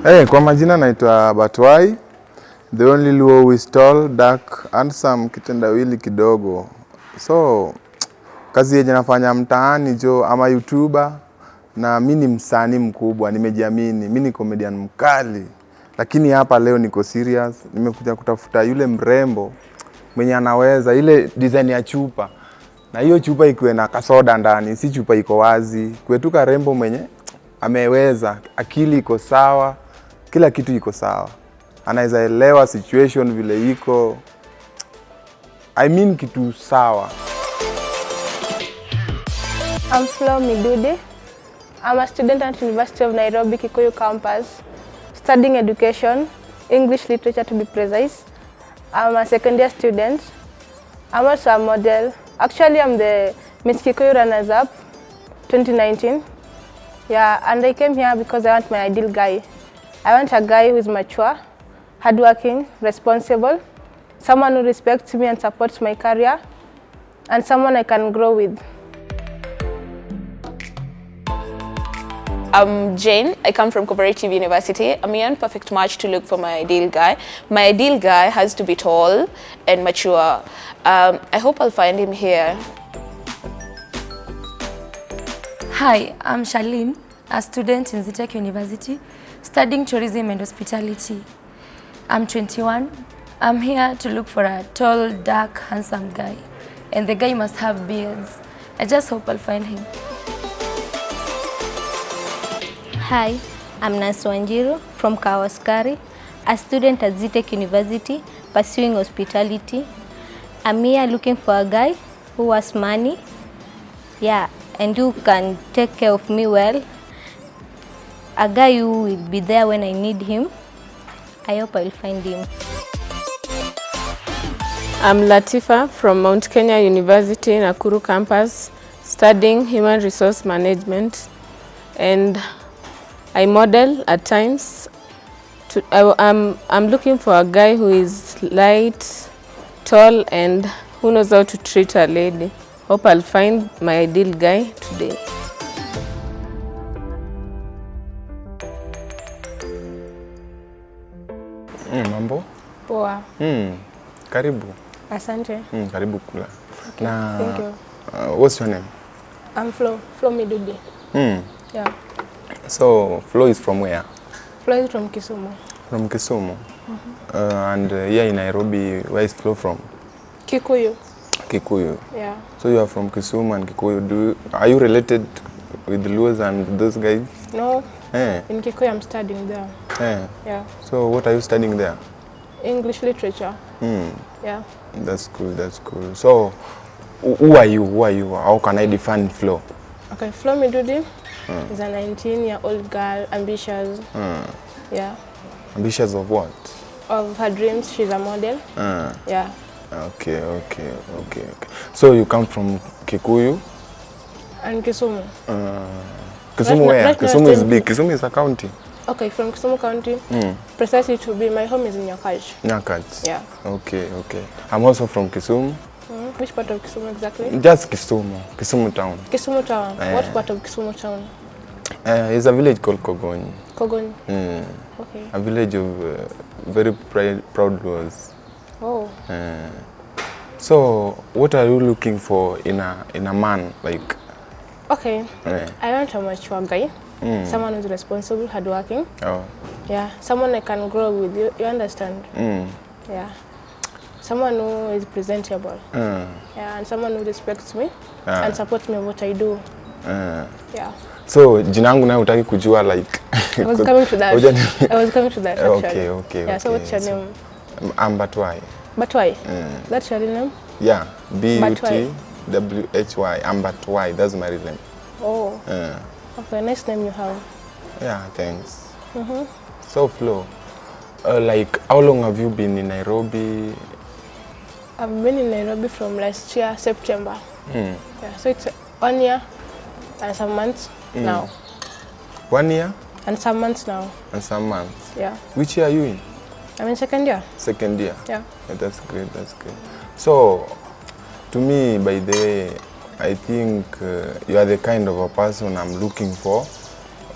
Hey, kwa majina naitwa Batwai. The only Luo who is tall, dark, handsome, kitendawili kidogo. So, kazi yenye nafanya mtaani jo ama YouTuber na mimi ni msanii mkubwa, nimejiamini, mimi ni comedian mkali. Lakini hapa leo niko serious, nimekuja kutafuta yule mrembo mwenye anaweza ile design ya chupa. Na hiyo chupa ikuwe na kasoda ndani, si chupa iko wazi. Kwetu karembo mwenye ameweza, akili iko sawa, kila kitu iko sawa. Anaweza elewa situation vile iko. I mean kitu sawa. I'm Flo Midudi. I'm a student at University of Nairobi Kikuyu campus, studying education, English literature to be precise. I'm a second year student. I'm also a model. Actually, I'm the Miss Kikuyu runners-up 2019. Yeah, and I came here because I want my ideal guy. I want a guy who is mature, hardworking, responsible, someone who respects me and supports my career, and someone I can grow with. I'm Jane. I come from Cooperative University. I'm a perfect match to look for my ideal guy. My ideal guy has to be tall and mature. I hope I'll find him here. Hi, I'm Charlene, a student in Zitech University, studying tourism and hospitality. I'm 21. I'm here to look for a tall, dark, handsome guy. And the guy must have beards. I just hope I'll find him. Hi, I'm Nancy Wanjiru from Kawaskari, a student at Zitech University pursuing hospitality. I'm here looking for a guy who has money, yeah, and who can take care of me well. A guy who will be there when I need him. I hope I'll find him. I'm Latifa from Mount Kenya University, Nakuru campus, studying human resource management, and I model at times. I'm looking for a guy who is light, tall, and who knows how to treat a lady. Hope I'll find my ideal guy today. Mambo? Poa. Karibu. Asante. Karibu kula. Okay, Na, thank you. What's your name? I'm Flo Midudi. Yeah. So, Flo is from where? Flo is from Kisumu. From Kisumu. And here in Nairobi, where is Flo from? Kikuyu. Kikuyu. Yeah. So you are from Kisumu and Kikuyu. Are you related with the Luos and those guys? No. Eh. In Kikuyu, I'm studying there. Eh. Yeah. So what are you studying there? English literature. Yeah. That's cool, that's cool. So who are you? Who are you? How can I define Flo? Okay, Flo Midudi is a 19-year-old girl, ambitious. Yeah. Ambitious of what? Of her dreams, she's a model. Yeah. Okay. So you come from Kikuyu? And Kisumu. Kisumu where? Right now Kisumu is big. Kisumu is a county. Okay, from Kisumu County. Precisely to be, my home is in Nyakach. Nyakach. Yeah. Okay. I'm also from Kisumu. Which part of Kisumu exactly? Just Kisumu. Kisumu town. Kisumu town. What part of Kisumu town? It's a village called Kogoni. Kogoni. Okay. A village of very proud Luos. Oh. So what are you looking for in a man, like? Okay. I want a mature guy. Someone who's responsible, hardworking. Oh. Yeah. Someone I can grow with. You understand? Yeah. Someone who is presentable. Yeah, and someone who respects me and supports me in what I do. Yeah. So jina langu nayo utaki kujua, like? I was coming to that. Actually. Okay. Yeah. So what's your name? I'm Batwai. Batwai. That's your real name? Yeah. Butwhy. I'm Batwai. That's my real name. Oh. Okay, nice name you have. Yeah, thanks. So Flo, like how long have you been in Nairobi? I've been in Nairobi from last year, September. Yeah, so it's 1 year and some months now. 1 year? And some months now. And some months? Yeah. Which year are you in? I'm in second year. Second year? Yeah. That's great. So, to me, by the way, I think you are the kind of a person I'm looking for,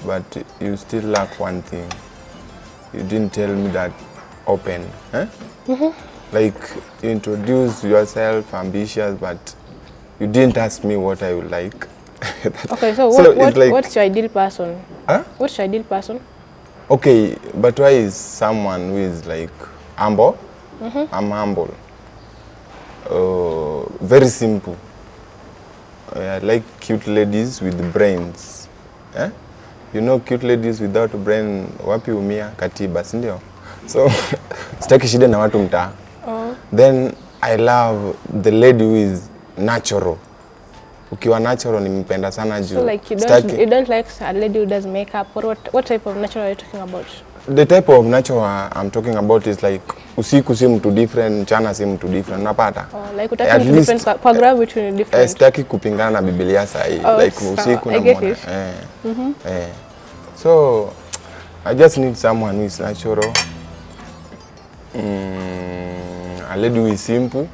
but you still lack one thing. you didn't tell me that open. Eh? Like, you introduce yourself ambitious, but you didn't ask me what I would like. Okay, so, like, what's your ideal person? Huh? What's your ideal person? Okay, but why is someone who is like humble? I'm humble. Very simple. I like cute ladies with brains. Eh? You know, cute ladies without brain, wapi umia katiba, si ndio? So, sitaki shida na watu mtaa. Then I love the lady who is natural. Ukiwa natural nimpenda sana juu. So like you don't like a lady who does makeup, or what type of natural are you talking about? The type of natural I'm talking about is like usiku si mtu different, mchana si mtu different, unapata? Like utaki mtu different kwa gravity ni different. Sitaki kupingana na Biblia sahi, like usiku na mwana. So I just need someone who is natural. A lady who is simple,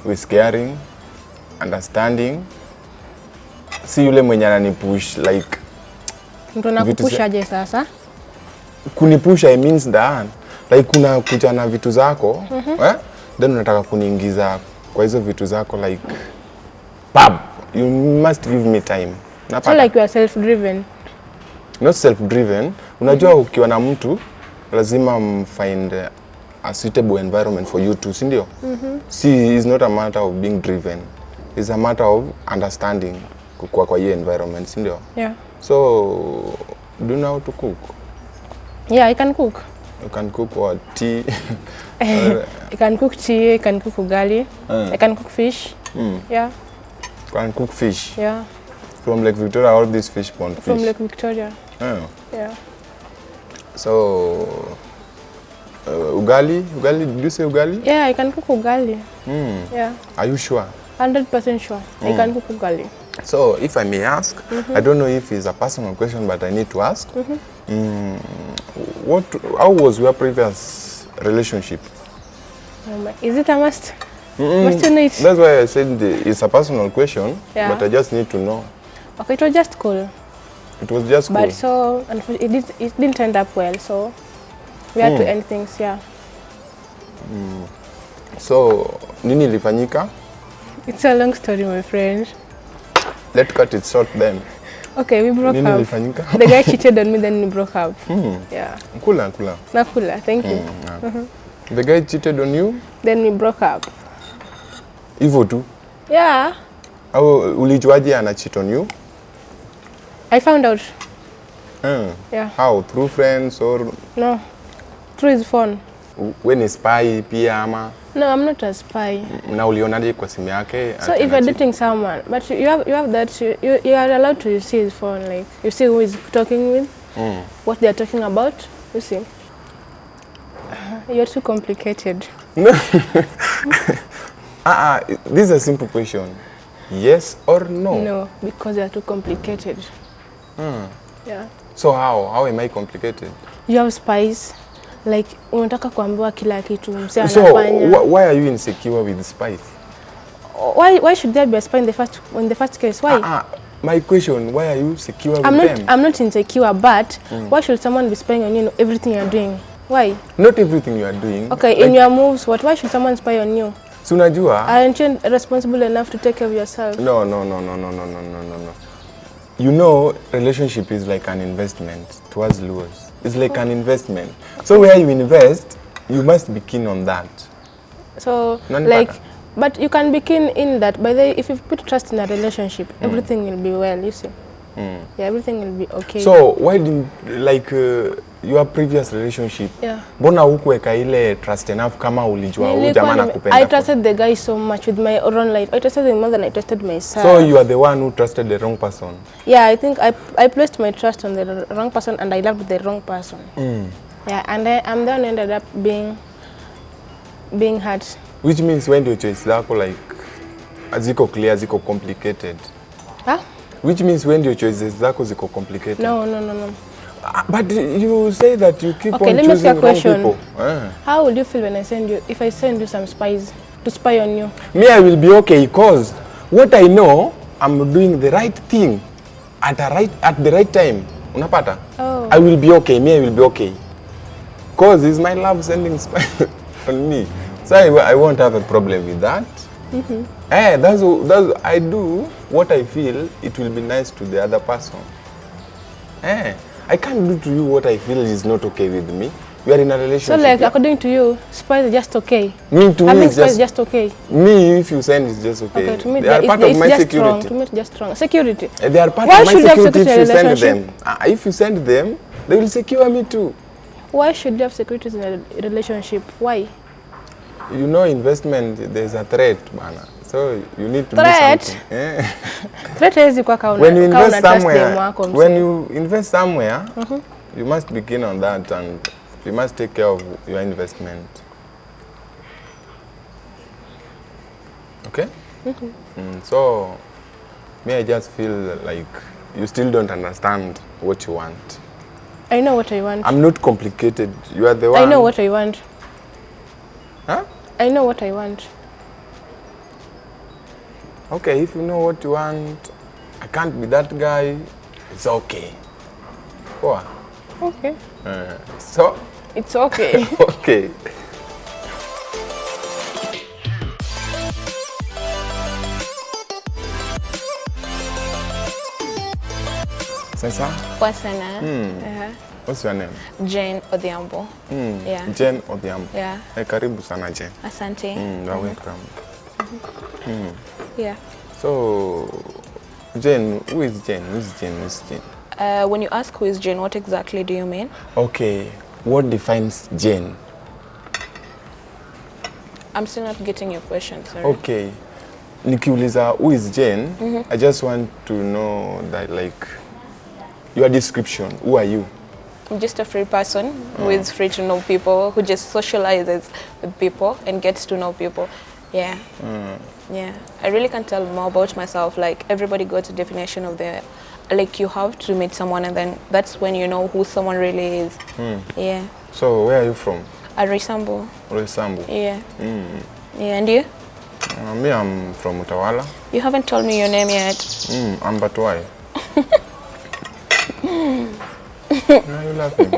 who is caring, understanding. Si yule mwenye ananipush like mtu anakupush aje sasa? Kunipusha it means that like kuna kuja na vitu zako, then unataka kuniingiza kwa hizo vitu zako like pub. You must give me time. Napata. So like you are self-driven. Not self-driven. Unajua ukiwa na mtu lazima find a suitable environment for you to, si ndio? See, it's not a matter of being driven. It's a matter of understanding kwa hiyo environment, si ndio? Yeah. So, do you know how to cook? Yeah, I can cook. You can cook what? Tea? I can cook tea, I can cook ugali, I can cook fish. Yeah. You can cook fish? Yeah. From Lake Victoria, all these fish pond fish? From Lake Victoria. Yeah. So, ugali? Ugali, did you say ugali? Yeah, I can cook ugali. Yeah. Are you sure? 100% sure. I can cook ugali. So, if I may ask, I don't know if it's a personal question, but I need to ask. How was your previous relationship? Is it a must? Must you know it? That's why I said it's a personal question, Yeah. but I just need to know. Okay, it was just cool. It was just cool. But so, it didn't end up well, so we had to end things, yeah. So, nini ilifanyika? It's a long story, my friend. Let's cut it short then. Okay, we broke Nini up. ilifanyika? The guy cheated on me, then we broke up. Yeah. Kula. Nakula, thank you. The guy cheated on you? Then we broke up. Hivyo tu? Yeah. Au ulijuaje ana cheat on you? I found out. Yeah. How? Through friends or? No. Through his phone. We ni spy pia ama? No, I'm not a spy. Na ulionaje kwa simu yake? So if you're dating someone, but you have that, you are allowed to see his phone, like you see who is talking with, what they are talking about, you see. You're too complicated. This is a simple question. Yes or no? No, because you are too complicated. Yeah. So how am I complicated? You have spies. Like unataka kuambiwa kila kitu mse So anafanya. why are you insecure with spies? Why should there be a spy in the first case? Why? My question, why are you secure with them? I'm not insecure, but why should someone be spying on you everything you're doing? Why? Not everything you are doing. Okay, like, in your moves, why should someone spy on you? So unajua? Aren't you responsible enough to take care of yourself? No. You know, relationship is like an investment towards Luos. It's like an investment. So where you invest, you must be keen on that. So, Nani but you can be keen in that. By the way, if you put trust in a relationship, everything will be well, you see. Yeah, everything will be okay. So why didn't, like, your previous relationship, mbona hukuweka ile trust enough kama ulijua huyu jamaa anakupenda? I trusted the guy so much with my own life. I trusted him more than I trusted myself. So you are the one who trusted the wrong person? Yeah, I think I placed my trust on the wrong person and I loved the wrong person. Yeah, and I'm the one who ended up being hurt. Which means when your choice zako like ziko clear, ziko complicated. Huh? Which means when your choices zako ziko complicated. No. But you say that you keep okay, on let me ask you a choosing wrong question. people. How would you feel when if I send you some spies to spy on you? Me, I will be okay because what I know, I'm doing the right thing at the right time. Unapata? Oh. I will be okay. Me, I will be okay. Cause it's my love sending spy on me. So I won't have a problem with that. That's I do what I feel it will be nice to the other person. I can't do to you what I feel is not okay with me. We are in a relationship. So like according to you, spice is just okay. Me to Having me it's spice is just okay. me if you send it's just okay. Okay, to me they are part of my security. To me it's just strong. Security. They are part Why of my should you have security if you security in a send them. If you send them, they will secure me too. Why should you have securities in a relationship? Why? You know, investment, there's a threat, bana. So you need to Threat? do something. Yeah. Threat is kwa When you invest somewhere, you must begin on that, and you must take care of your investment. Okay? So, me, I just feel like you still don't understand what you want. I know what I want. I'm not complicated. You are the one. I know what I want. Huh? I know what I want. Okay, if you know what you want, I can't be that guy. It's okay. Poa. Okay. So? It's okay. Okay. Sasa? Poa sana. What's your name? Jane Odhiambo. Yeah. Jane Odhiambo. Yeah. Karibu sana Jane. Asante. You're welcome. Yeah. So, Jane, who is Jane? Who is Jane? Who is Jane? When you ask who is Jane, what exactly do you mean? Okay, what defines Jane? I'm still not getting your question, sorry. Okay, nikiuliza who is Jane, I just want to know that, like, your description. Who are you? I'm just a free person who is free to know people, who just socializes with people and gets to know people. Yeah. Yeah. I really can't tell more about myself. Like, everybody got a definition of their, like, you have to meet someone and then that's when you know who someone really is. Yeah. So, where are you from? Arisambo. Roysambu. Yeah. Yeah, and you? Me, I'm from Utawala. You haven't told me your name yet. I'm Batwai. Why are you laughing?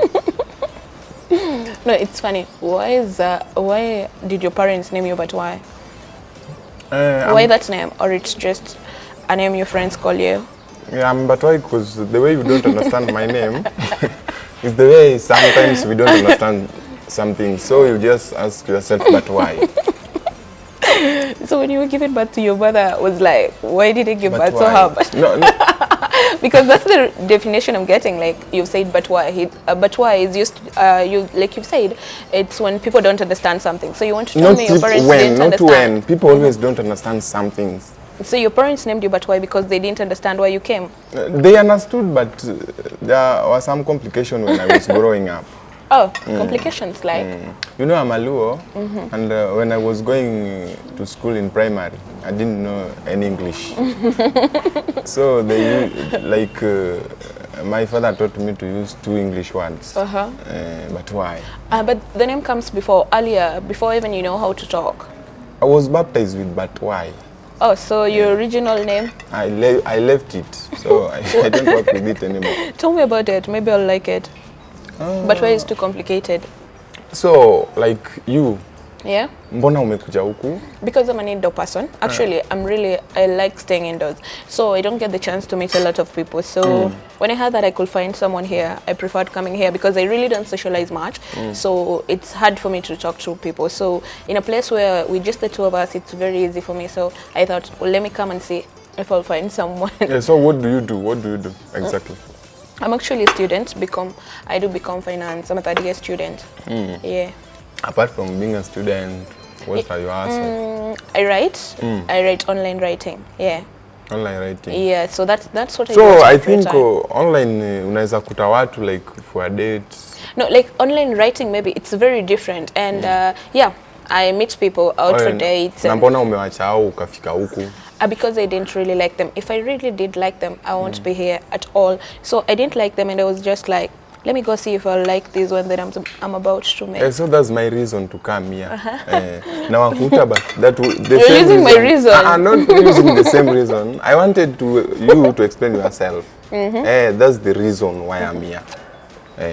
No, it's funny. Why did your parents name you Batwai? Why that name? Or it's just a name your friends call you? Yeah, I'm Batwai because the way you don't understand my name is the way sometimes we don't understand something. So you just ask yourself, but why? So when you were giving birth to your brother, was like, why did he give But birth to her? No. Because that's the definition I'm getting. Like you've said, but why? But why is used. Like you've said, it's when people don't understand something. So you want to tell me your parents didn't understand? When people always don't understand some things. So your parents named you but why? Because they didn't understand why you came? They understood, but there was some complication when I was growing up. Oh, complications like? You know, I'm a Luo, and when I was going to school in primary, I didn't know any English. So they like my father taught me to use 2 English words. But why? But the name comes earlier, before even you know how to talk. I was baptized with but why. Oh, so your original name? I left it, so I don't work with it anymore. Tell me about it. Maybe I'll like it. But why is too complicated? So, like you. Yeah. Mbona umekuja huku? Because I'm an indoor person. Actually, I like staying indoors. So I don't get the chance to meet a lot of people. So when I heard that I could find someone here, I preferred coming here because I really don't socialize much. So it's hard for me to talk to people. So in a place where we just the 2 of us, it's very easy for me. So I thought, well, let me come and see if I'll find someone. Yeah, so what do you do? What do you do exactly? I'm actually a student. I do become finance. I'm a 3rd year student. Yeah. Apart from being a student, what are you asking? I write. I write online writing. Yeah. Online writing. Yeah. So that's what I do. So I think online unaweza kuta watu like for a date. No, like online writing maybe it's very different and yeah, I meet people out for dates. Na mbona umewacha au ukafika huku? Because I didn't really like them. If I really did like them, I won't be here at all. So I didn't like them and I was just like, let me go see if I like this one that I'm about to make. So that's my reason to come here. Now but You're using my reason. I'm not using the same reason. I wanted you to explain yourself. That's the reason why I'm here.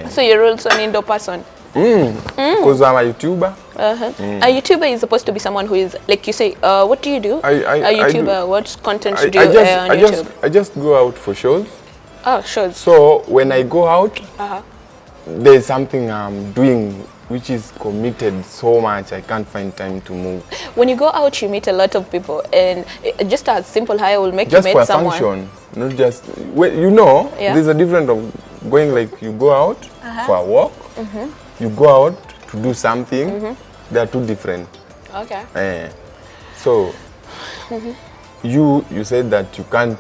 So you're also an indoor person? Because I'm a YouTuber. A YouTuber is supposed to be someone who is, like you say, what do you do? A YouTuber, what content do you air on YouTube? I just go out for shows. Oh, shows. So when I go out, there's something I'm doing which is committed so much I can't find time to move. When you go out, you meet a lot of people, and just as simple how I will make just you meet meet someone. function, not just well, you know. Yeah. There's a difference of going like you go out for a walk, you go out to do something. They are two different. Okay. So you said that you can't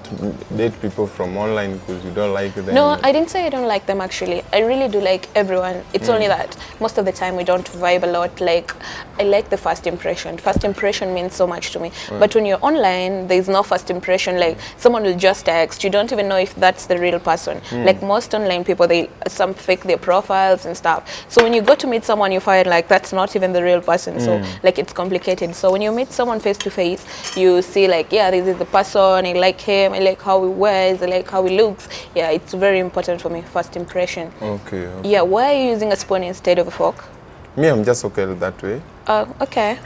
date people from online because you don't like them. No, I didn't say I don't like them actually. I really do like everyone. It's only that most of the time we don't vibe a lot. Like, I like the first impression. First impression means so much to me. But when you're online, there's no first impression. Like, someone will just text. You don't even know if that's the real person. Like most online people, some fake their profiles and stuff. So when you go to meet someone, you find like that's not even the real person. So like it's complicated. So when you meet someone face to face, you see like, yeah, this is the person, I like him, I like how he wears, I like how he looks. Yeah, it's very important for me, first impression. Okay. Yeah, why are you using a spoon instead of a fork? Me, I'm just okay that way. Okay.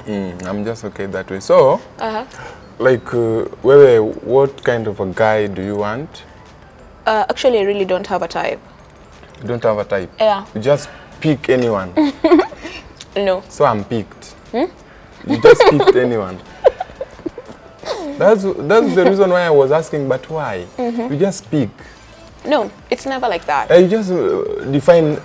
I'm just okay that way. So, like, what kind of a guy do you want? Actually, I really don't have a type. You don't have a type? Yeah. You just pick anyone? No. So I'm picked. You just picked anyone. That's the reason why I was asking, but why? You just pick. No, it's never like that. You just define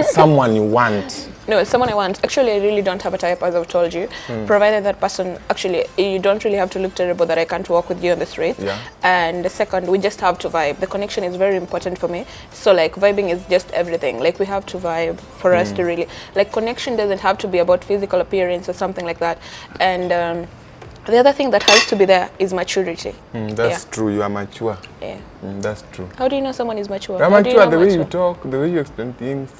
someone you want. No, someone I want. Actually, I really don't have a type, as I've told you. Provided that person, actually, you don't really have to look terrible that I can't walk with you on the street. Yeah. And the second, we just have to vibe. The connection is very important for me. So, like, vibing is just everything. Like, we have to vibe for us to really... Like, connection doesn't have to be about physical appearance or something like that. And... the other thing that has to be there is maturity. That's true. You are mature. Yeah. That's true. How do you know someone is mature? You are How do you mature. know The way mature? you talk, the way you explain things.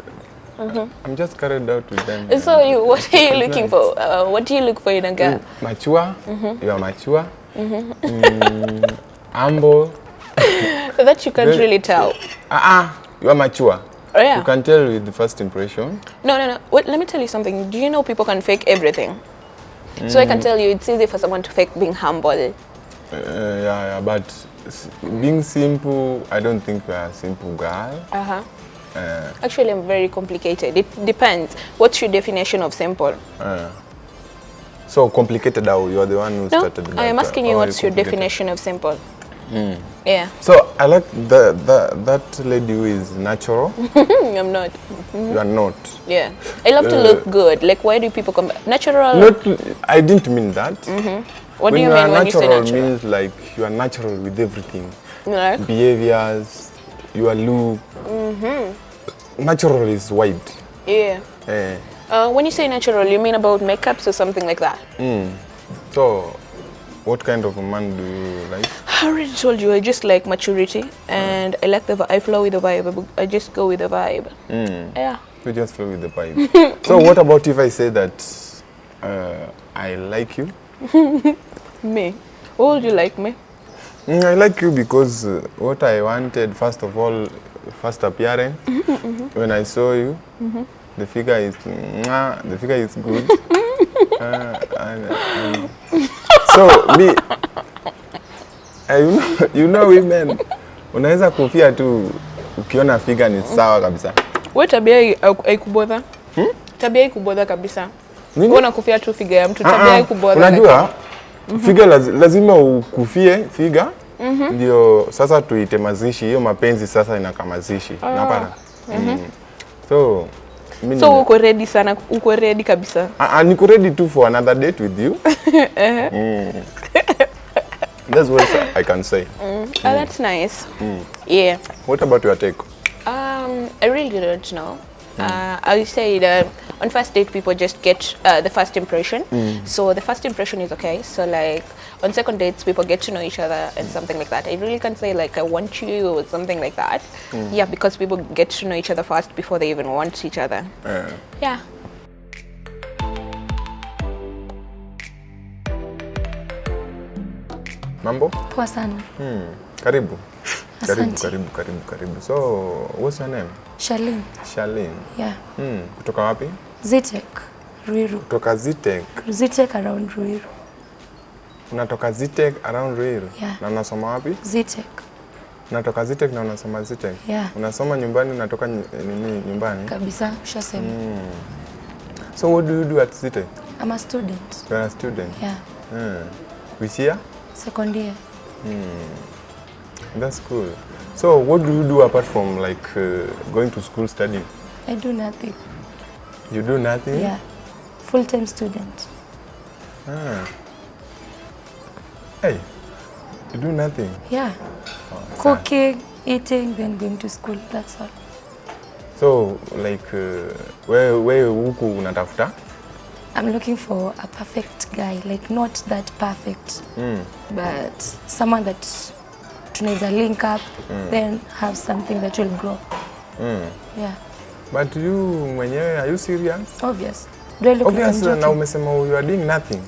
I'm just carried out with them. So, what are you looking for? What do you look for in a girl? Mature. You are mature. Humble. That you can't really tell. You are mature. Oh, yeah. You can tell with the first impression. No. Wait, let me tell you something. Do you know people can fake everything? So I can tell you it's easy for someone to fake being humble. Yeah, but being simple, I don't think you are a simple girl. Actually, I'm very complicated. It depends. What's your definition of simple? So complicated, how you are the one who started that. I am asking you what's your definition of simple. Yeah. So I like that lady who is natural. I'm not. You are not. Yeah. I love to look good. Like, why do people come natural? Not. I didn't mean that. What do you mean when you say natural? Means like you are natural with everything. Like? Behaviors, your look. Natural is wide. Yeah. When you say natural, you mean about makeups or something like that? So, what kind of a man do you like? I already told you, I just like maturity, and I like I flow with the vibe. I just go with the vibe. Yeah. You just flow with the vibe. So what about if I say that I like you? Me? Why would you like me? I like you because what I wanted, first of all, first appearance. When I saw you, the figure is good. So me, you know women, unaweza kufia tu ukiona figure ni sawa kabisa. Wewe tabia haikubodha? Tabia haikubodha kabisa. Unaona kufia tu figure ya mtu, tabia haikubodha. Unajua figure lazima ukufie figure. Ndio sasa tuite mazishi, hiyo mapenzi sasa inakamazishi. Unapata? So uko ready sana, uko ready kabisa. Niko ready too for another date with you. That's what I can say. That's nice. Yeah. What about your take? I really don't know. I would say that on first date people just get the first impression. So the first impression is okay. So like on second dates people get to know each other and something like that. I really can't say like I want you or something like that. Yeah, because people get to know each other first before they even want each other. Yeah. Mambo? Poa sana. Karibu. Karibu. So, what's your name? Charlene. Yeah. Kutoka wapi? Zitek, Ruiru. Kutoka Zitek. Zitek around Ruiru. Unatoka Zitek around Ruiru? Yeah. Na unasoma wapi? Zitek. Unatoka Zitek na unasoma Zitek? Yeah. Unasoma nyumbani, unatoka nini nyumbani? Kabisa, ushasema. So what do you do at Zitek? I'm a student. You're a student? Yeah. Which year? Second year. That's cool. So what do you do apart from like going to school studying? I do nothing. You do nothing? Yeah. Full-time student. Hey, you do nothing? Yeah. Cooking, eating, then going to school. That's all. So like where huku unatafuta? I'm looking for a perfect guy, like not that perfect, but someone that tunaweza link up, then have something that will grow. Yeah. But you mwenyewe, are you serious? Obvious. Do I look obvious like I'm na joking? umesema you are doing nothing.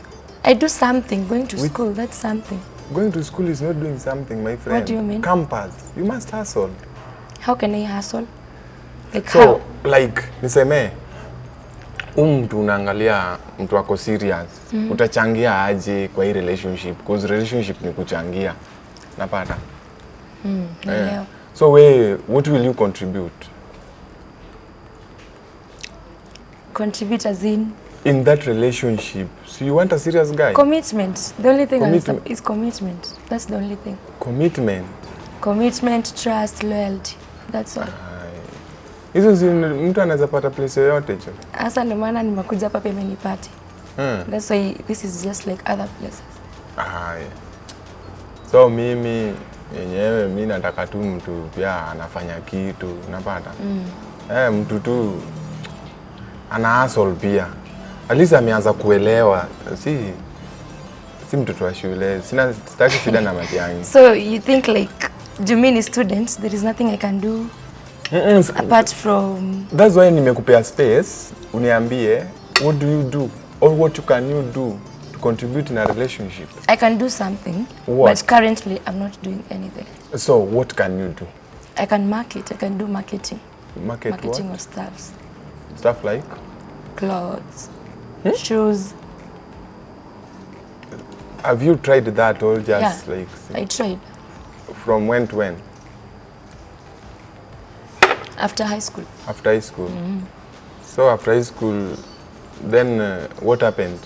I do something. Going to school, that's something. Going to school is not doing something, my friend. What do you mean? Campus. You must hustle. How can I hustle? Like So, how? like, niseme, mtu unaangalia mtu wako serious, utachangia aje kwa hii relationship? Because relationship ni kuchangia. Napata? Naelewa. So, what will you contribute? Contribute as in that relationship. So, you want a serious guy? commitment. The only thing Commitment. is commitment. That's the only thing. Commitment. Commitment, trust, loyalty. That's all. Hizo si mtu anaweza pata place yoyote hicho. Hasa ndio maana nimekuja hapa pia nipate. That's why this is just like other places. So mimi yenyewe mimi nataka tu mtu pia anafanya kitu, unapata? Mtu tu ana hustle pia. At least ameanza kuelewa. Si mtoto wa shule. Sitaki shida na matiang'i. So you think like Jumini students, there is nothing I can do apart from... That's why nimekupea space, uniambie, what do you do? Or what can you do to contribute in a relationship? I can do something, What? but currently I'm not doing anything. So, what can you do? I can market, I can do marketing. Marketing of stuffs. Stuff like? Clothes, shoes. Have you tried that or just Yeah, like... I tried. From when to when? After high school. After high school. So after high school, then what happened?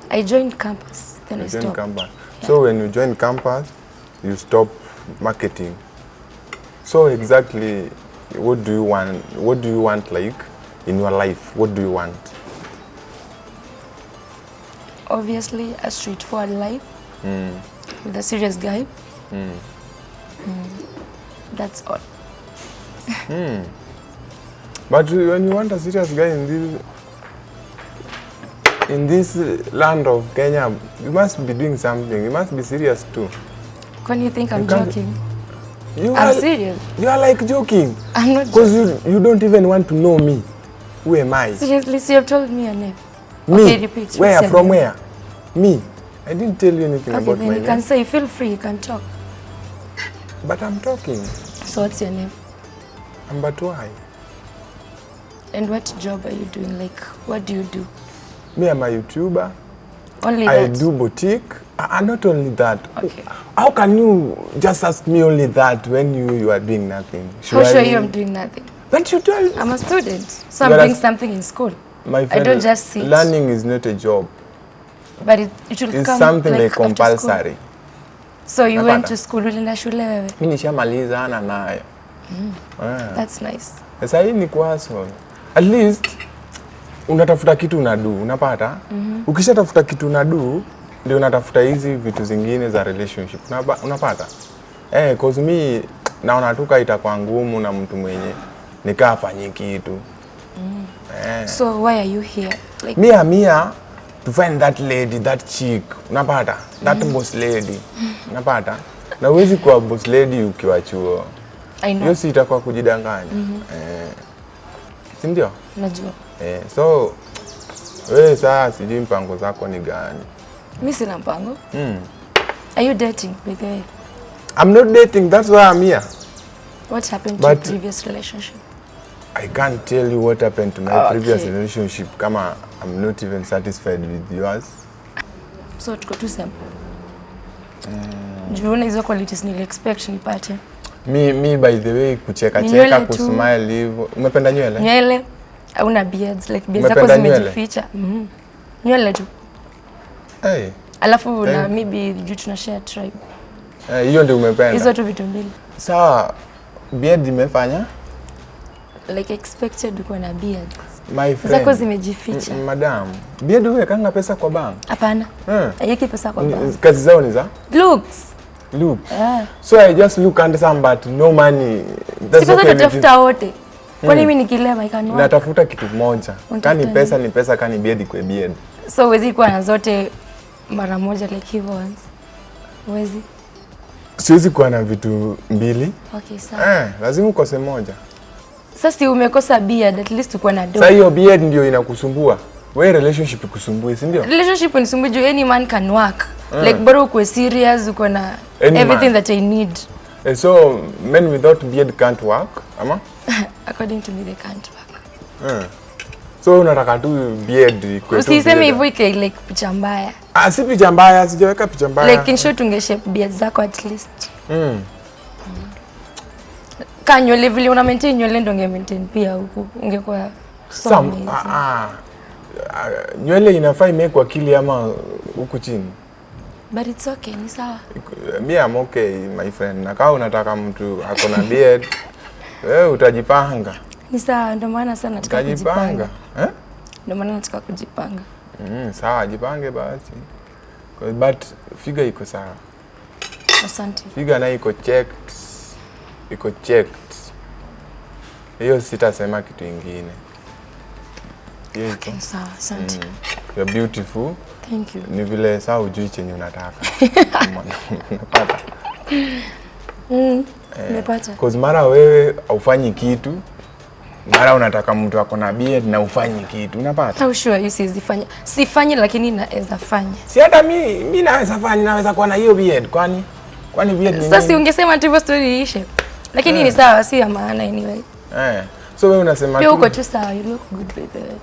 I joined campus, then I You joined stopped. campus. Yeah. So when you joined campus, you stopped marketing. So exactly, what do you want? What do you want, like, in your life? What do you want? Obviously, a straightforward life with a serious guy. That's all. But when you want a serious guy in this land of Kenya, you must be doing something. You must be serious too. When you think I'm You can't- joking, You I'm are, serious. you are like joking. I'm not Because joking. you don't even want to know me. Who am I? Seriously, so you've told me your name. Me? Okay, repeat. Where? What's your From name? where? Me? I didn't tell you anything Okay, about then my you name. can say, feel free, you can talk. But I'm talking. So what's your name? I'm Batwai. And what job are you doing? Like, what do you do? Me, I'm a YouTuber. Only I that? do boutique. Not only that. Okay. How can you just ask me only that when you are doing nothing? How sure you I'm doing nothing? But you tell I'm a student, so You I'm are a doing something in school. my friend, don't just sit. Learning is not a job. But it will It's come something like after school. compulsory. So you Napata. went to school, ulienda shule wewe? Mimi nishamalizana nayo. That's nice. Sasa hii ni hustle. At least unatafuta kitu unadu, unapata? Ukishatafuta kitu unadu, ndio unatafuta hizi vitu zingine za relationship. Unapata? Cause me naona tu itakuwa ngumu na mtu mwenye nikafanyi kitu. So why are you here? Like, Me I'm here to find that lady, that chick. Unapata? That boss lady. Unapata? Na huwezi kuwa boss lady ukiwa chuo. I know. Hiyo si itakuwa kujidanganya. Si ndio? Najua. So wewe sasa sijui mpango zako ni gani? Mimi sina mpango. Are you dating by the way? I'm not dating, that's why I'm here. What happened to your previous relationship? I can't tell you what happened to my previous relationship. Kama I'm not even satisfied with yours. So tuko tu same. Juona hizo qualities nili expect nipate. Me by the way kucheka kusmile hivyo. Umependa nywele? Nywele hauna beards like beards zako zimejificha. Nywele tu. Hey. Alafu na maybe juu tuna share tribe. Hiyo ndio umependa. Hizo tu vitu mbili. Sawa. Beard imefanya? Like expected uko na beard. My friend. Zako zimejificha. Madam, beard wewe kanga pesa kwa bank? Hapana. Hayeki pesa kwa bank. Kazi zao ni za? Looks. Look. So I just look handsome but no money. That's okay. Natafuta wote. Kwani mimi nikilema ikanwa? Natafuta kitu moja. Kani pesa ni pesa, kani beard kwa beard. So huwezi kuwa na zote mara moja like hivyo once. Huwezi. Siwezi kuwa na vitu mbili. Okay, sawa. Lazima ukose moja. Sasa si umekosa beard, at least uko na dough. Sasa hiyo beard ndio inakusumbua. Wewe relationship ikusumbue, si ndio? Relationship inisumbue juu any man can work. Like bora uko serious, uko na everything that I need. So men without beard can't work, ama? According to me they can't work. So unataka tu beard kwetu. Usiseme hivyo like picha mbaya. Si picha mbaya, sijaweka picha mbaya. Like in short ungeshape beard zako at least. Kanywele vile una maintain nywele ndo unge maintain pia huku ungekuwa so nywele inafaa imekwa akili ama huku chini. But it's okay, ni sawa. Me I'm okay my friend. Na kama unataka mtu ako na beard, wewe utajipanga. Ni sawa, ndio maana sana nataka kujipanga. Ndio maana nataka kujipanga. Sawa, jipange basi. But figure iko sawa. Asante. Figure na iko checked. Iko checked. Hiyo sitasema kitu kingine. Hiyo iko. Okay, sawa, asante. You're beautiful. Thank you. Ni vile saa ujui chenye unataka. Unapata. Nimepata. Cause mara wewe haufanyi kitu, mara unataka mtu ako na beard na ufanyi kitu, unapata? How sure you sizifanya? Sifanyi lakini naweza fanya. Si hata mimi naweza fanya, naweza kuwa na hiyo beard, kwani beard ni nini? Sasa ungesema tu story ishe. Lakini ni sawa, si ya maana anyway. So wewe unasema tu uko tu sawa, you look good with it.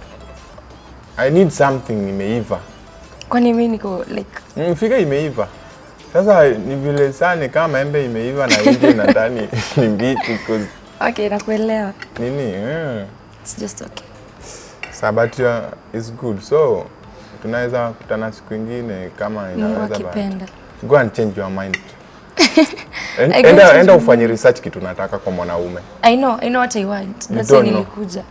I need something imeiva. Kwani mimi niko like fika imeiva. Sasa ni vile sana kama embe imeiva na nje na ndani ni mbichi cause okay, nakuelewa. Nini? It's just okay. But it's good. So tunaweza kutana siku nyingine kama inaweza bana. Go and change your mind. Enda ufanye research kitu nataka kwa mwanaume. I know what I want. That's why nilikuja.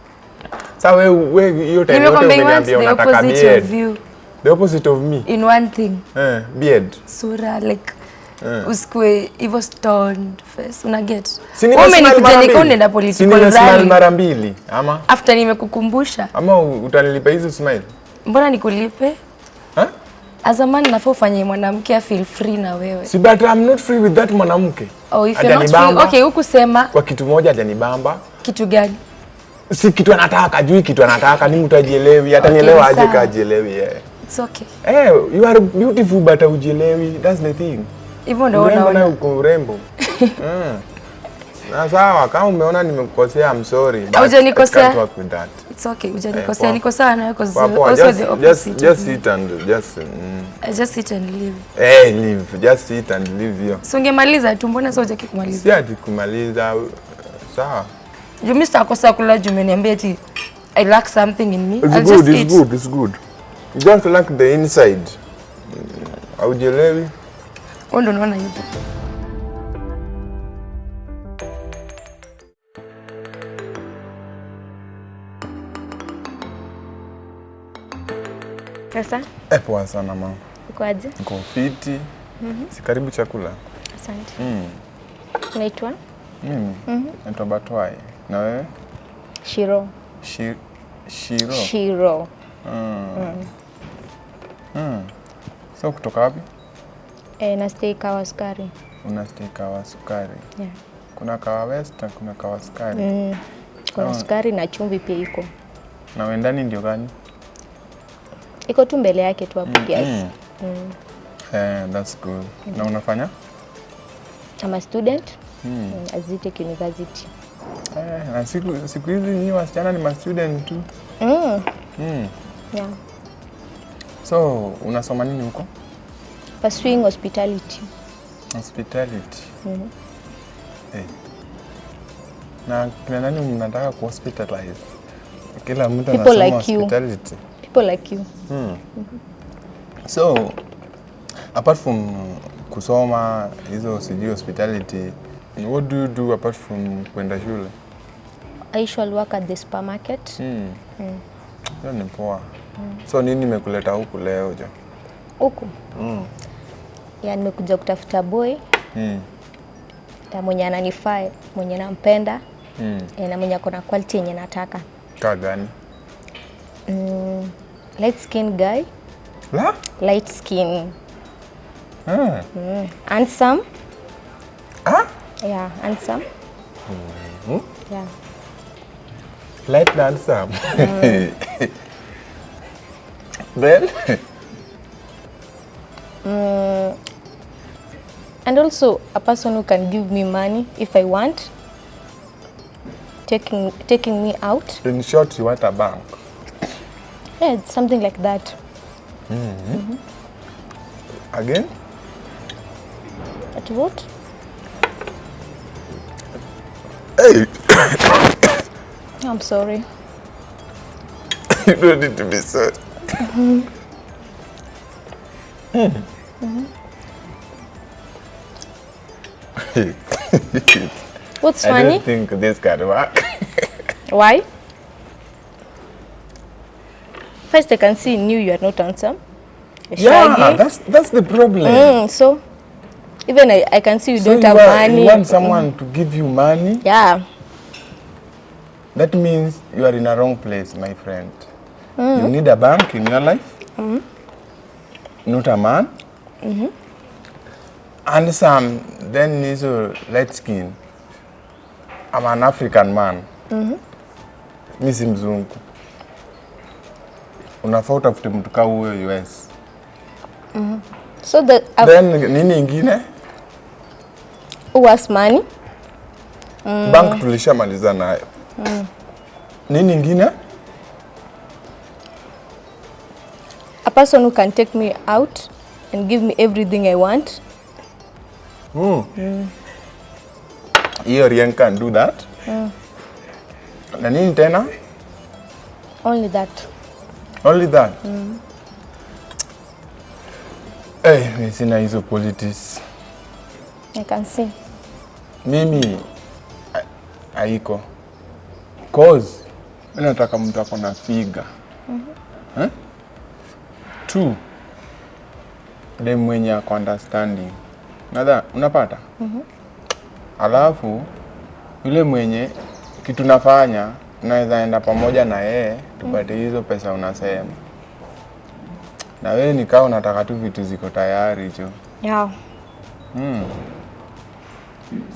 Sasa wewe hiyo time yote umeniambia unataka beard. The opposite of me. In one thing. Beard. Sura like usikue hivyo stoned face. Una get. Unaenda political rally mara mbili ama? After nimekukumbusha. Ama utanilipa hizo smile? Mbona nikulipe? As a man nafaa ufanye mwanamke feel free na wewe. Si but I'm not free with that mwanamke. Oh, if you're not free, okay, hukusema. Kwa kitu moja hajanibamba. Kitu gani? Si kitu anataka, ajui kitu anataka, ni mtu ajielewi, hata nielewa aje kajielewi It's okay. You are beautiful but hujielewi, that's the thing. Hivyo ndio unaona uko urembo. Na sawa, kama umeona nimekukosea, I'm sorry. Hujanikosea. It's okay, hujanikosea. Niko sawa na wewe because also the opposite. Just sit and just sit and live. Live. Just sit and live here. So ungemaliza tu, mbona sasa hujaki kumaliza? Si ati kumaliza. Sawa. You missed akosa kula juu umeniambia eti I lack something in me. It's good. You just lack the inside. Haujielewi. Wewe ndio unaona hivyo. Sasa? Poa sana mama. Uko aje? Uko fiti. Si karibu chakula. Asante. Unaitwa? Mimi? Naitwa Batwai. Na wewe? Shiro. Shiro. So kutoka wapi? Na stay Kawaskari. Una stay Kawaskari? Yeah. Kuna Kawa West na kuna Kawaskari? Kuna sukari na chumvi pia iko. Na wendani ndio gani? Iko tu mbele yake tu hapo kiasi. That's good. Na unafanya? I'm a student at Zitec University. Na siku hizi nyinyi wasichana ni ma student tu. Yeah. So, unasoma nini huko? Pursuing hospitality. Hospitality. Na kina nani mnataka ku hospitalize? Kila mtu People anasoma like you. hospitality. People like you. So, apart from kusoma hizo sijui hospitality, what do you do apart from kwenda shule? I usually work at the supermarket. Hiyo ni poa. So nini imekuleta huku leo jo? Huku. Ya nimekuja kutafuta boy. Ya mwenye ananifaa, mwenye nampenda. Na mwenye akona quality yenye nataka. Kaa gani? Light skin guy. La? Light skin. Handsome. Yeah, handsome. Yeah. Light and handsome. Then? And also a person who can give me money if I want. Taking me out. In short, you want a bank? Yeah, something like that. Again? At what? Hey! I'm sorry. You don't need to be sorry. What's I funny? don't think this can work. Why? First I can see in you are not handsome. You're Yeah, shaggy. that's the problem. So even I can see you So don't have money. You want someone to give you money? Yeah. That means you are in a wrong place, my friend. You need a bank in your life, not a man. And some, then is a light skin. I'm an African man. Mi si mzungu. Unafaa utafute mtu kama huyo US. So the Then nini ingine? who has money? Bank tulishamaliza nayo. Nini ingine? A person who can take me out and give me everything I want. Hiyo Rien can do that. Na nini tena? Only that. Only that. Mi sina hizo politics. I can see. Mimi haiko. Cause mimi nataka mtu ako na figa. 2, dem mwenye ako understanding. Unapata? Alafu yule mwenye kitu nafanya naweza enda pamoja na yeye tupate hizo pesa unasema. Na wewe nikao unataka tu vitu ziko tayari jo. Yeah.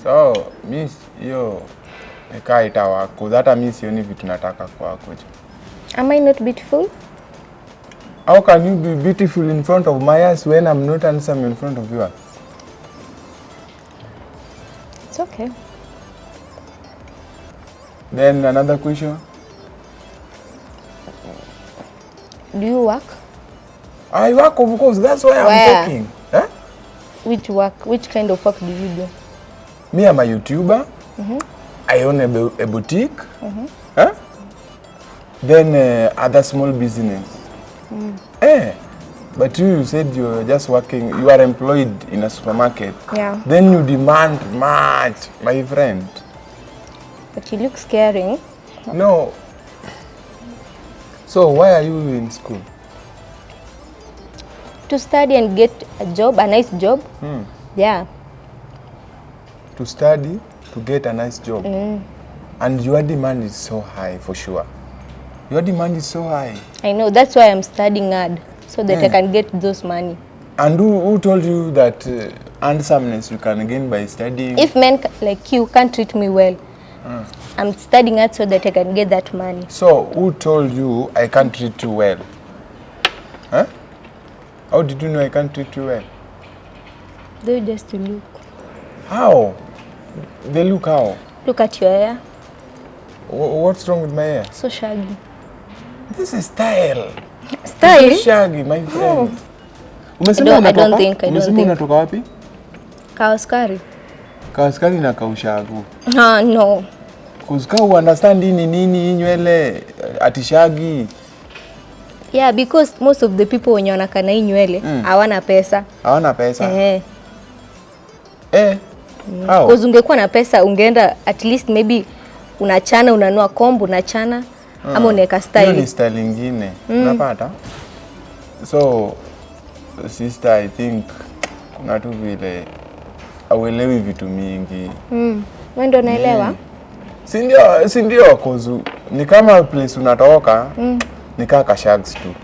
So, miss hiyo eka itawako. Hata mimi sioni vitu nataka kwako jo. Am I not beautiful? How can you be beautiful in front of my eyes when I'm not handsome in front of yours? It's okay. Then another question. Do you work? I work, of course. That's why I'm Where? talking. Huh? Which work? Which kind of work do you do? Me, I'm a YouTuber. I own a boutique. Huh? Then other small business. But you said you're just working, you are employed in a supermarket. Yeah. Then you demand much, my friend. But you look scaring. No. So why are you in school? To study and get a job, a nice job. Yeah. To study, to get a nice job. And your demand is so high, for sure. Your demand is so high. I know. That's why I'm studying hard, so that I can get those money. And who told you that handsomeness you can gain by studying? If men like you can't treat me well, I'm studying hard so that I can get that money. So who told you I can't treat you well? Huh? How did you know I can't treat you well? Though just to look. How? They look how? Look at your hair. What's wrong with my hair? So shaggy. This is style. Style? This is shaggy, my friend. I don't think. Unatoka wapi? Kawaskari. Kawaskari na kaushagu. No. Kuzika understand nini nywele atishagi. Yeah, because most of the people wenye wanakana hii nywele hawana pesa. Hawana pesa. How? Because ungekuwa na pesa ungeenda at least maybe unachana, unanua kombo unachana ama unaweka style. Hiyo ni style nyingine. Unapata? So sister, I think kuna tu vile auelewi vitu mingi. Wewe ndio unaelewa? Si ndio kozu. Ni kama place unatoka, ni kaka shags tu.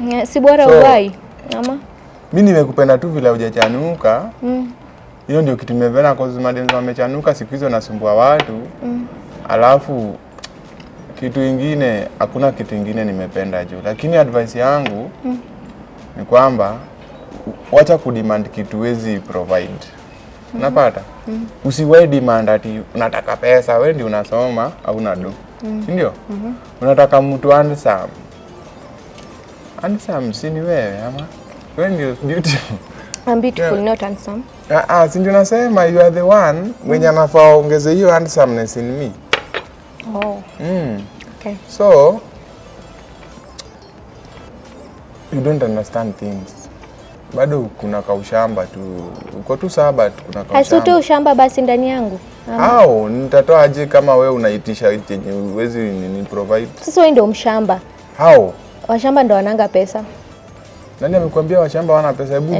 Yeah, si bora uwai. Ama? Mimi nimekupenda tu vile hujachanuka. Hiyo ndio kitu nimependa kozu madeni wamechanuka siku hizo nasumbua watu. Alafu kitu ingine, hakuna kitu ingine nimependa juu. Lakini advice yangu ni kwamba wacha kudemand kitu wezi provide. Unapata? Usiwe demand ati unataka pesa, wewe ndio unasoma au unado. Si ndio? Unataka mtu handsome. Handsome si ni wewe ama? Wewe ndio beautiful. I'm beautiful, not handsome. Si ndio nasema you are the one mwenye anafaa ongeze hiyo handsomeness in me. Okay. So you don't understand things. Bado kuna kaushamba tu. Uko tu saba tu kuna kaushamba. Asitoe ushamba basi ndani yangu. How? Nitatoa aje kama wewe unaitisha chenye uwezi ni provide? Sasa wewe ndio mshamba. How? Washamba ndio wananga pesa. Nani amekwambia washamba wana pesa? Hebu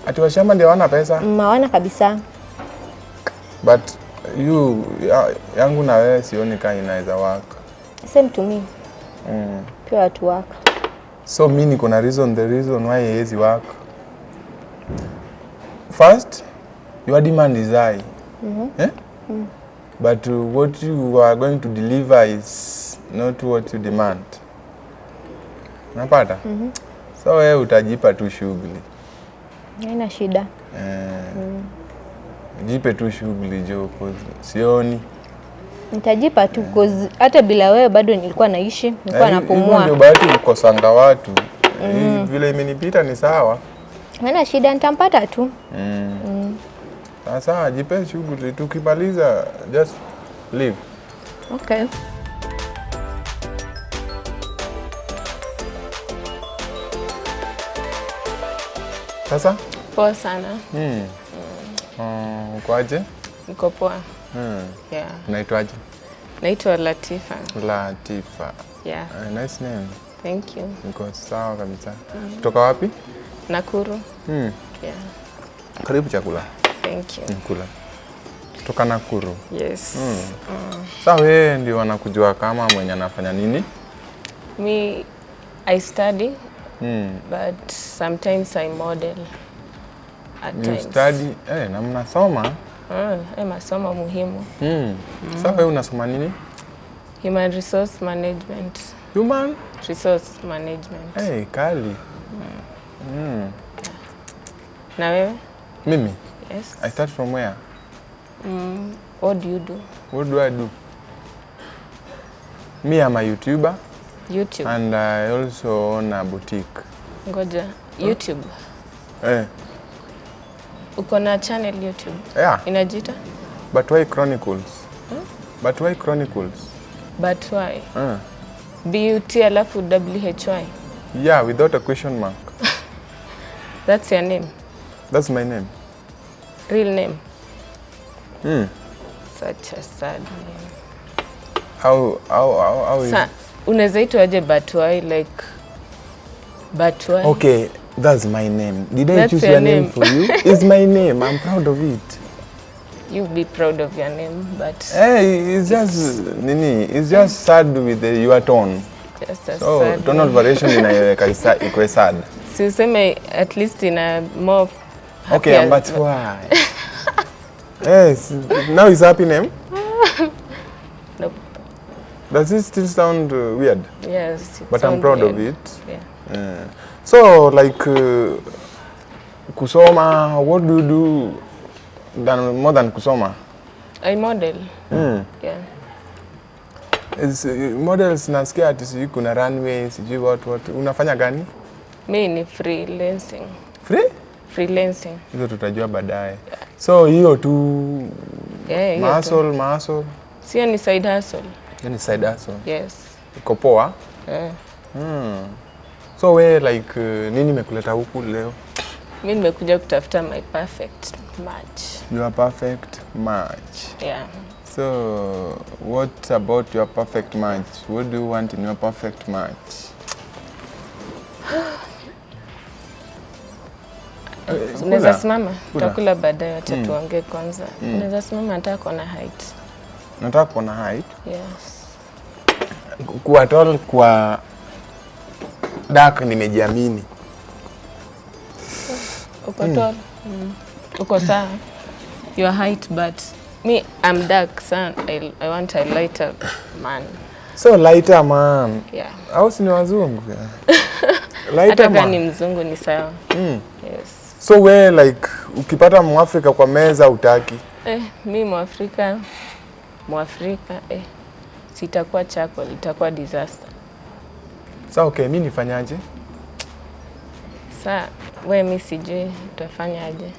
ati washamba ndio wana pesa? Hawana kabisa. But yangu na wewe sioni kama inaweza work. Same to me. Pure to work. So mimi niko na the reason why haiwezi work. First, your demand is high. But what you are going to deliver is not what you demand. Unapata? So wewe utajipa tu shughuli. Haina shida. Jipe tu shughuli jo, sioni. Nitajipa tu cause hata bila wewe bado nilikuwa naishi, nilikuwa napumua. Ndio bahati ukosanga watu. Vile imenipita ni sawa. Haina shida, nitampata tu. Sasa jipe shughuli, tukimaliza just leave. Okay. Sasa? Poa sana. Ukoaje? Niko poa. Yeah. Unaitwaje? Naitwa Latifa. Latifa. Yeah. Nice name. Thank you. Niko sawa kabisa. Kutoka wapi? Nakuru. Yeah. Karibu chakula. Thank you. Kula. Kutoka Nakuru. Yes. Sasa wewe ndio wanakujua kama mwenye anafanya nini? I study. But sometimes I model at times. You study, na mnasoma? Masomo muhimu. Sasa wewe unasoma nini? Human resource management. Human resource management. Kali. Na wewe? Mimi? Yes. I start from where? What do you do? What do I do? Me, I'm a YouTuber. YouTube. And I also own a boutique. Ngoja, YouTube. Uko na channel YouTube? Yeah. Inajita? But why Chronicles? But why Chronicles? But why? B-U-T alafu W-H-Y. Yeah, without a question mark. That's your name? That's my name. Real name? Such a sad name. How is it? Unaweza itwa aje but why, like but why? Okay, that's my name. Did I choose your name for you? It's my name. I'm proud of it. You be proud of your name, but it's just it's just sad with your tone. Just a so sad tonal variation inaiweka iko sad. Si useme at least in a more happier. Okay, but why? Yes, now is happy name? Nope. Does it still sound weird? Yes. But I'm proud weird. of it. Yeah. So like kusoma, what do you do more than kusoma? I model. Yeah. Models nasikia ati sijui kuna runway, sijui what. Unafanya gani? Mi ni freelancing. Freelancing. Hizo tutajua baadaye. Yeah. So hiyo tu hustle. Sio ni side hustle. Ni side hustle. Yes. Iko poa? So we like nini mekuleta huku leo? Mimi nimekuja kutafuta my perfect match. Your perfect match. Yeah. So what about your perfect match? What do you want in your perfect match? Unaweza simama? Tutakula baadaye, acha tuongee kwanza. Unaweza simama, nataka kuona height. Nataka kuona height? Yes. Kwa tall, kwa dark nimejiamini. Uko tall? Uko sawa. Your height, but me, I'm dark, son. I want a lighter man. So lighter man. Yeah. Au si ni wazungu? Lighter man. Hata ni mzungu ni sawa. Yes. So we like ukipata Mwafrika kwa meza utaki? Mi Mwafrika sitakuwa chako, itakuwa disaster. Sa okay, mimi nifanyaje? Sa we mi sijui utafanyaje?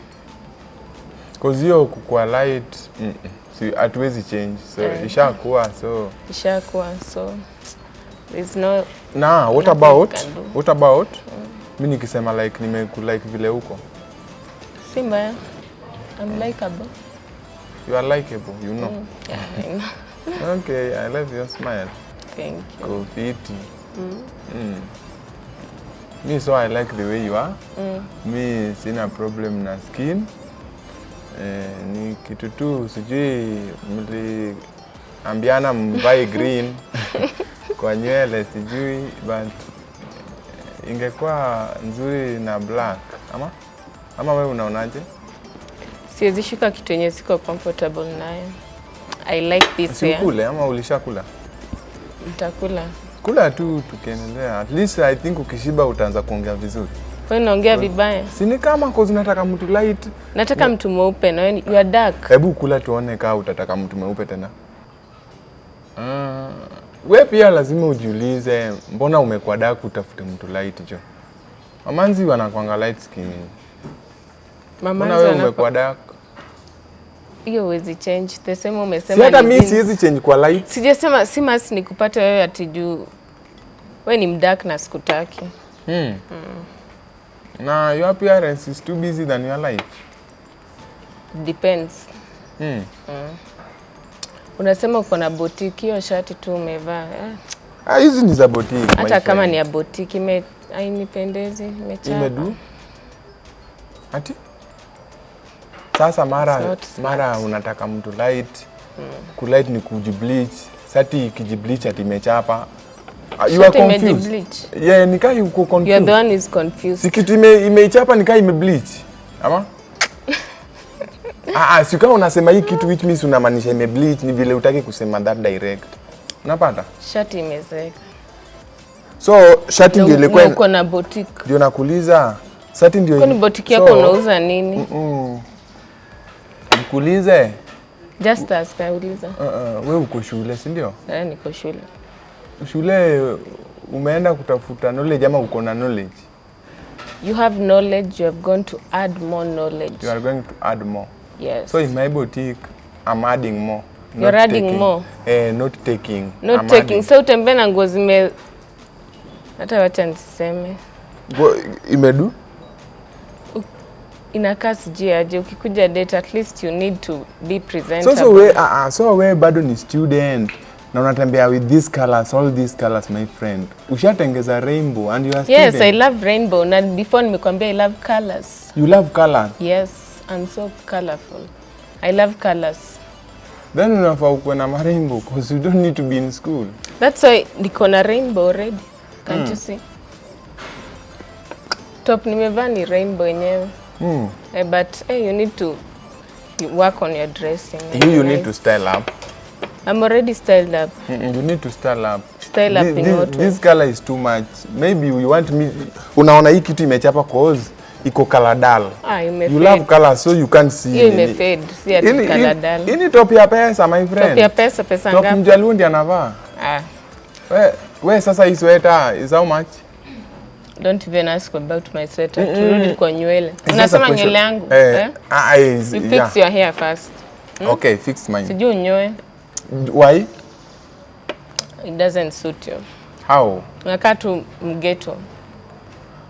Cause hiyo kukua light si hatuwezi change. So ishakuwa so there's no. Nah, what about mimi nikisema like nimekulike vile huko? Simba, I'm likeable. You are likeable, you know. Yeah, I know. Okay, I love your smile. Thank you. Go fit. Me, so I like the way you are. Me, sina problem na skin. Ni kitu tu sijui mliambiana mvae green kwa nywele sijui, but ingekuwa nzuri na black. Ama wewe unaonaje? Siwezi shuka kitu yenye siko comfortable nayo. I like this hair. Usikule ama ulishakula? Nitakula. Kula tu tukiendelea. At least I think ukishiba utaanza kuongea vizuri. Wewe unaongea vibaya. Si ni kama cause nataka mtu light. Nataka mtu mweupe na wewe you are dark. Hebu kula tuone kama utataka mtu mweupe tena. Wewe pia lazima ujiulize mbona umekuwa dark utafute mtu light jo. Mamanzi wanakuanga light skin. Mbona wewe umekuwa dark? Hiyo huwezi change. The same umesema. Si hata mimi siwezi change kwa light. Sijasema si must nikupate wewe ati juu wewe ni mdark na sikutaki. Na your appearance is too busy than your life. Depends. Unasema uko na boutique, hiyo shati tu umevaa. Hizi ni za boutique. Hata kama ni ya boutique hainipendezi, imechapa. Imedu? Ati? Sasa mara unataka mtu light. Kulight ni kujibleach. Sati kijibleach ati imechapa. You are confused. Yeah, nikai uko confused. You are the one is confused. Si kitu imechapa nikai imebleach. Ama? Si kama unasema hii kitu which means unamaanisha imebleach, ni vile utaki kusema that direct. Unapata? Shati imezeeka. So shati ndio ilikuwa uko na boutique. Ndio nakuuliza. Shati ndio. Kwani boutique yako unauza nini? Nikuulize. Just ask, uliza. Wewe uko shule, si ndio? Niko shule. Shule umeenda kutafuta knowledge ama uko na knowledge? You have knowledge, you have gone to add more knowledge. You are going to add more. Yes. So in my boutique, I'm adding more. You're adding more? Not taking. Not taking. So utembe na nguo zime hata wacha niseme. Imedu? Inakaa sijui aje, ukikuja date at least you need to be presentable. So we bado ni student. Na unatembea with these colors, all these colors, my friend. Ushatengeza rainbow and you are student. Yes, I love rainbow. Na before nimekwambia I love colors. You love colors? Yes, I'm so colorful. I love colors. Then unafaa ukuwe na rainbow because you don't need to be in school. That's why niko na rainbow already. Can't you see? Top nimevaa ni rainbow yenyewe. But you need to work on your dressing. You need to style up. I'm already styled up. You need to style up. Style up in what way? This color is too much. Maybe you want me. Unaona hii kitu imechapa cause iko kaladal. Imefade. You love color so you can't see. Hiyo imefade, si ati kaladal. Ini top ya pesa my friend. Top ya pesa Top ngapi? mjaluo ndiye anavaa. We sasa hii sweater is how much? Don't even ask about my sweater. Turudi kwa nywele. It's Unasema just a nywele yangu. You Fix your hair first. Okay, fix mine. Sijui unyoe. Why? It doesn't suit you. How? Unakaa tu mghetto.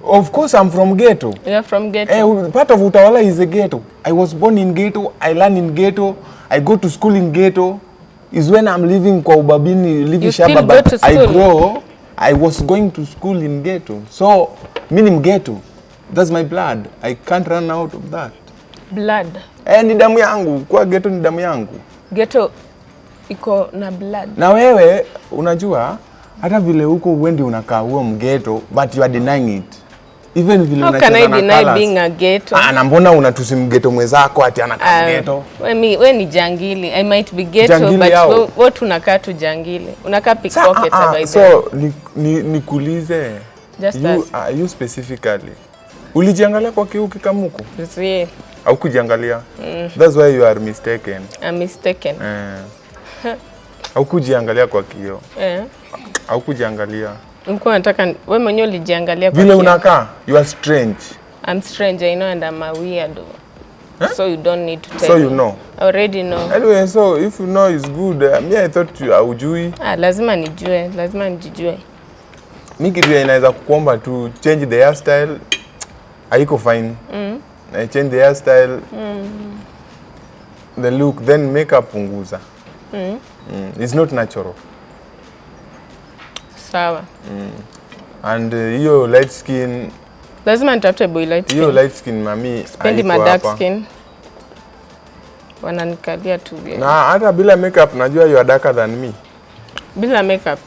Of course I'm from ghetto. You are from ghetto? Part of Utawala is a ghetto. I was born in ghetto, I learn in ghetto, I go to school in ghetto. Is when I'm living kwa Ubabini, living Shaba, but I grow, I was going to school in ghetto. So, meaning ghetto, that's my blood. I can't run out of that. Blood? Ni damu yangu, kwa ghetto ni damu yangu. Ghetto iko na blood. Na wewe, unajua, hata vile huko uwendi unakaa huo mghetto, but you are denying it. Even vile unacheza na colors. How can I deny being a ghetto? Na mbona unatusi mghetto mwenzako ati anakaa ghetto? We ni jangili. I might be ghetto, jangili but what unakaa tu jangili. Unakaa pickpocket by so nikuulize. Just you specifically. Ulijiangalia kwa kiu kikamuku? Si. Au kujiangalia? That's why you are mistaken. I'm mistaken. Au kujiangalia kwa kioo? Au kujiangalia? Mko nataka wewe mwenyewe ulijiangalia kwa vile unakaa? You are strange. I'm strange, I know, and I'm a weirdo. So you don't need to tell so me. You know. I already know. Anyway, so if you know it's good, me I thought you aujui. Lazima nijue, lazima nijijue. Mimi kitu inaweza kukuomba tu change the hairstyle. Haiko fine. I change the hairstyle. The look, then makeup punguza. It's not natural. Sawa. And hiyo light skin. Lazima nitafute boy light skin. Hiyo light skin mami. Spendi ma dark skin. Wananikalia tu vile. Na hata bila makeup najua you are darker than me. Bila makeup?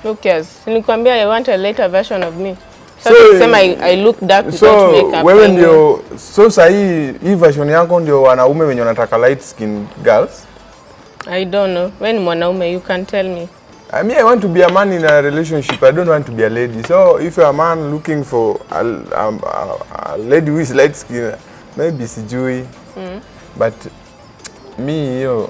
Who cares? Nilikwambia I want a later version of me. So sema I look dark without makeup. Wewe ndio hii version yako ndio wanaume wenye wanataka light skin girls? I don't know. When mwanaume, you can tell me. I want to be a man in a relationship. I don't want to be a lady. So if you're a man looking for a lady who is light skin, maybe sijui. But me, no.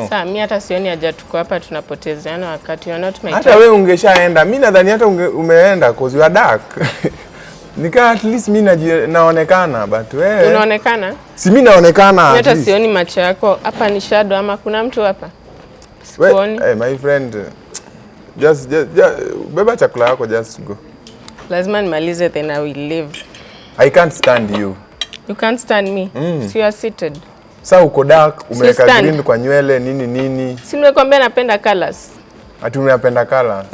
Sasa mimi hata sioni haja tuko hapa tunapotezeana wakati you're not my type. Hata wewe ungeshaenda. Mimi nadhani hata umeenda because you are dark. Nika at least mimi naonekana but wewe. Unaonekana? Si mimi naonekana. Hata sioni macho yako. Hapa ni shadow ama kuna mtu hapa? Sikuoni. Hey, my friend. Just beba chakula yako just go. Lazima nimalize then I will leave. I can't stand you. You can't stand me. So you are seated. Sasa uko dark, umeweka green kwa nywele nini. Si nimekwambia napenda colors. Ati unapenda colors?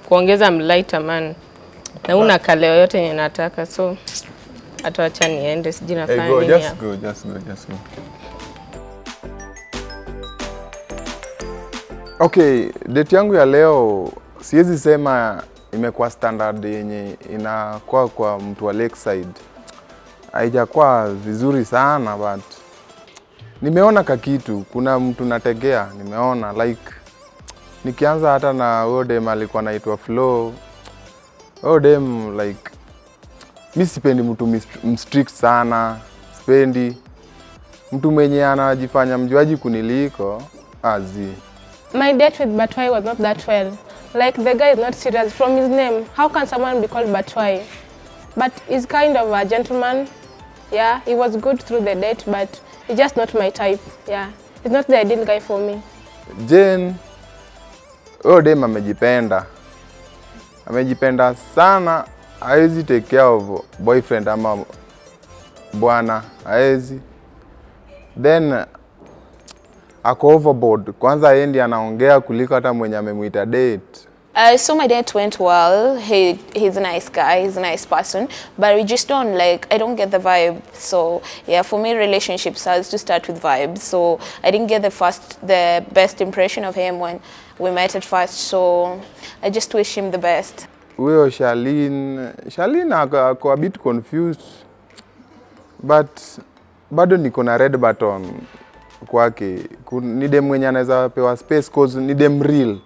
Kuongeza lighter man. Na una kaleo yote yenye nataka so atawacha niende siji nafanya nini. Just go. Okay, date yangu ya leo siwezi sema imekuwa standard yenye inakuwa kwa mtu wa Lakeside. Haijakuwa vizuri sana but nimeona kakitu, kuna mtu nategea, nimeona like nikianza hata na huyo dem alikuwa anaitwa Flow. Huyo dem like mimi sipendi mtu strict sana, sipendi mtu mwenye anajifanya mjuaji kuniliko azi. My date with Batwai was not that well. Like the guy is not serious from his name. How can someone be called Batwai? But he's kind of a gentleman. Yeah, he was good through the date, but he's just not my type. Yeah, he's not the ideal guy for me. Jane, huyo dem amejipenda. Amejipenda sana. Haezi take care of boyfriend ama bwana. Haezi. Then ako overboard. Kwanza yeye ndiye anaongea kuliko hata mwenye amemuita date. So my date went well. He's a nice guy, he's a nice person, but we just don't I don't get the vibe. So yeah, for me relationships has to start with vibes. So I didn't get the best impression of him when we met at first. So I just wish him the best. Huyo Charlene ako a bit confused. But bado niko na red button kwake. Ni dem mwenye anaweza pewa space cause ni dem real.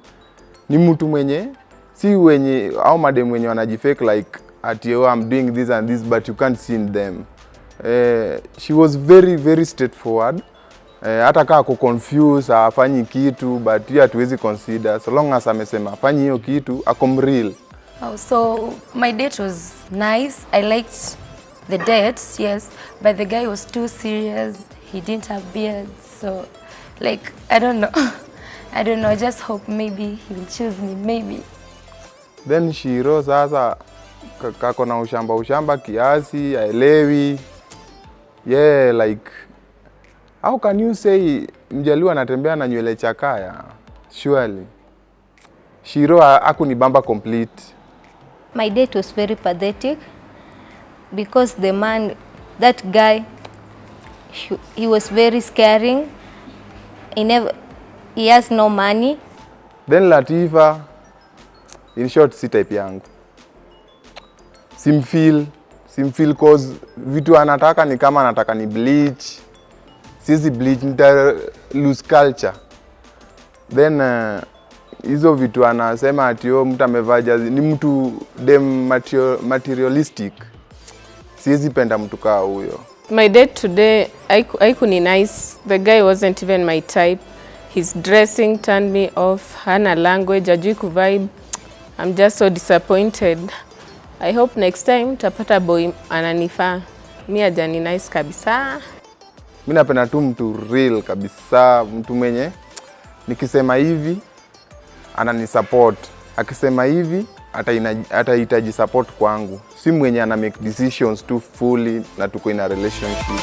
Ni mtu mwenye si wenye au madem mwenye wanajifake like at I'm doing this and this, but you can't see in them. She was very, very straightforward. Hata kaa ako confused, hafanyi kitu, but hiyo hatuwezi consider. So long as amesema hafanyi hiyo kitu, ako real. Oh, so my date was nice. I liked the date, yes, but the guy was too serious. He didn't have beard, so like I don't know. I don't know. I just hope maybe he will choose me, maybe. Then Shiro sasa kako na ushamba kiasi, haelewi. Yeah, like how can you say Mjaluo anatembea na nywele chakaya? Surely. Shiro hakunibamba complete. My date was very pathetic because the man, that guy, he was very scaring. He has no money. Then Latifa, in short, si type yangu. Simfeel cause vitu anataka ni kama anataka ni bleach. Sisi bleach, nita lose culture. Then hizo vitu anasema ati mtu amevaa jazi, ni mtu dem materialistic. Siwezi penda mtu kaa huyo. My date today, haiku ni nice. The guy wasn't even my type. His dressing turned me off. Hana language, ajui kuvibe. I'm just so disappointed. I hope next time tapata boy ananifaa. Mi hajani nice kabisa. Mimi napenda tu mtu real kabisa, mtu mwenye nikisema hivi ananisupport. Akisema hivi atahitaji support kwangu. Si mwenye ana make decisions too fully na tuko in a relationship.